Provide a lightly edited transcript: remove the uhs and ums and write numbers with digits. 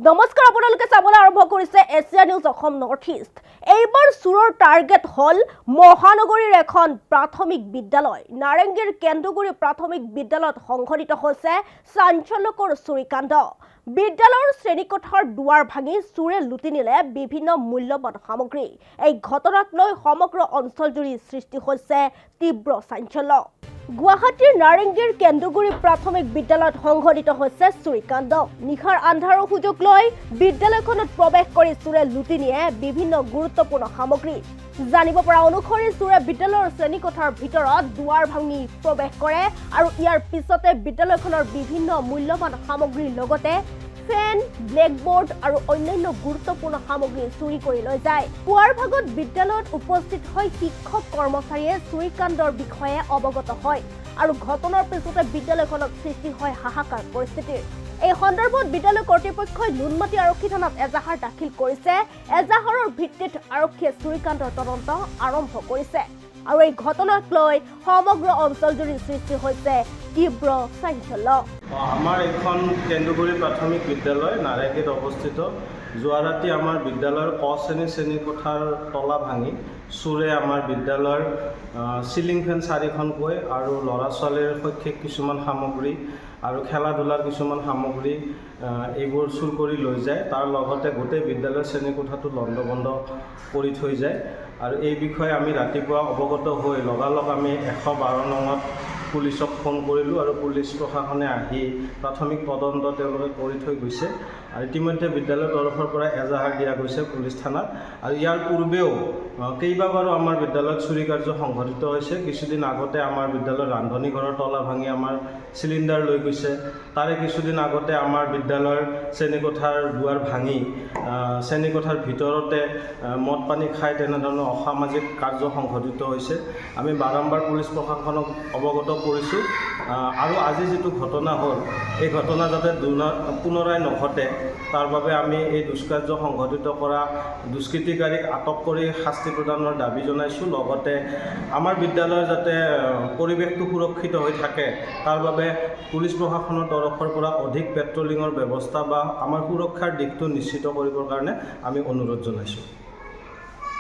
নমস্কাৰ আপোনালোকে চাবলৈ আৰম্ভ কৰিছে Asia news Assam north east. এইবাৰ চুৰৰ টাৰ্গেট হল মহানগৰীৰ এখন প্ৰাথমিক বিদ্যালয়। নাৰেংগীৰ কেন্দুগুৰি প্ৰাথমিক বিদ্যালয়ত সংঘটিত হৈছে চাঞ্চল্যকৰ চুৰিকাণ্ড। বিদ্যালয়ৰ শ্ৰেণীকোঠাৰ দুৱাৰ ভাঙি চুৰে লুটি নিলে বিভিন্ন মূল্যৱান সামগ্ৰী। এই ঘটনাক লৈ সমগ্ৰ অঞ্চলজুৰি সৃষ্টি হৈছে তীব্ৰ চাঞ্চল্য। গুৱাহাটীৰ নাৰেংগীৰ কেন্দুগুৰি প্ৰাথমিক বিদ্যালয়ত সংঘটিত হৈছে চুৰিকাণ্ড। নিশাৰ আন্ধাৰৰ সুযোগ লৈ বিদ্যালয়খনত প্ৰৱেশ কৰি চুৰে লুটি নিয়ে বিভিন্ন গুৰুত্বপূৰ্ণ সামগ্ৰী। জানিব পৰা অনুসৰি চুৰে বিদ্যালয়ৰ শ্ৰেণীকোঠাৰ ভিতৰত দুৱাৰ ভাঙি প্ৰৱেশ কৰে আৰু ইয়াৰ পিছতে বিদ্যালয়খনৰ বিভিন্ন মূল্যৱান সামগ্ৰীৰ লগতে ফেন, ব্লেকবোৰ্ড আৰু অন্যান্য গুৰুত্বপূৰ্ণ সামগ্ৰী চুৰি কৰি লৈ যায়। পুৱাৰ ভাগত বিদ্যালয়ত উপস্থিত হৈ শিক্ষক কৰ্মচাৰীয়ে চুৰিকাণ্ডৰ বিষয়ে অৱগত হয় আৰু ঘটনাৰ পিছতে বিদ্যালয়খনত সৃষ্টি হয় হাহাকাৰ পৰিস্থিতিৰ। এই সন্দৰ্ভত বিদ্যালয় কৰ্তৃপক্ষই নুনমাটি আৰক্ষী থানাত এজাহাৰ দাখিল কৰিছে। এজাহাৰৰ ভিত্তিত আৰক্ষীয়ে চুৰিকাণ্ডৰ তদন্ত আৰম্ভ কৰিছে আৰু এই ঘটনাক লৈ সমগ্ৰ অঞ্চলজুৰি সৃষ্টি হৈছে তীব্ৰ চাঞ্চল্য। আমাৰ এখন কেন্দুগুৰি প্ৰাথমিক বিদ্যালয় নাৰেংগীত অৱস্থিত। যোৱা ৰাতি আমাৰ বিদ্যালয়ৰ ক শ্ৰেণীকোঠাৰ তলা ভাঙি চুৰে আমাৰ বিদ্যালয়ৰ চিলিং ফেন 4খনকৈ আৰু ল'ৰা ছোৱালীৰ শৈক্ষিক কিছুমান সামগ্ৰী আৰু খেলা ধূলাৰ কিছুমান সামগ্ৰী এইবোৰ চুৰ কৰি লৈ যায়। তাৰ লগতে গোটেই বিদ্যালয়ৰ শ্ৰেণীকোঠাটো লণ্ডভণ্ড কৰি থৈ যায় আৰু এই বিষয়ে আমি ৰাতিপুৱা অৱগত হৈ লগালগ আমি 112 নঙত পুলিচক ফোন কৰিলোঁ আৰু পুলিচ প্ৰশাসনে আহি প্ৰাথমিক তদন্ত তেওঁলোকে কৰি থৈ গৈছে আৰু ইতিমধ্যে বিদ্যালয়ৰ তৰফৰ পৰা এজাহাৰ দিয়া গৈছে পুলিচ থানাত। আৰু ইয়াৰ পূৰ্বেও কেইবাবাৰো আমাৰ বিদ্যালয়ত চুৰি কাৰ্য সংঘটিত হৈছে। কিছুদিন আগতে আমাৰ বিদ্যালয়ৰ ৰান্ধনী ঘৰৰ তলা ভাঙি আমাৰ চিলিণ্ডাৰ লৈ গৈছে। তাৰে কিছুদিন আগতে আমাৰ বিদ্যালয়ৰ শ্ৰেণীকোঠাৰ দুৱাৰ ভাঙি শ্ৰেণীকোঠাৰ ভিতৰতে মদ পানী খাই তেনেধৰণৰ অসামাজিক কাৰ্য সংঘটিত হৈছে। আমি বাৰম্বাৰ পুলিচ প্ৰশাসনক অৱগত কৰিছোঁ আৰু আজি যিটো ঘটনা হ'ল এই ঘটনা যাতে পুনৰাই নঘটে তাৰ বাবে আমি এই দুষ্কাৰ্য সংঘটিত কৰা দুষ্কৃতিকাৰীক আটক কৰি শাস্তি প্ৰদানৰ দাবী জনাইছোঁ। লগতে আমাৰ বিদ্যালয়ৰ যাতে পৰিৱেশটো সুৰক্ষিত হৈ থাকে তাৰ বাবে পুলিচ প্ৰশাসনৰ তৰফৰ পৰা অধিক পেট্ৰলিঙৰ ব্যৱস্থা বা আমাৰ সুৰক্ষাৰ দিশটো নিশ্চিত কৰিবৰ কাৰণে আমি অনুৰোধ জনাইছোঁ।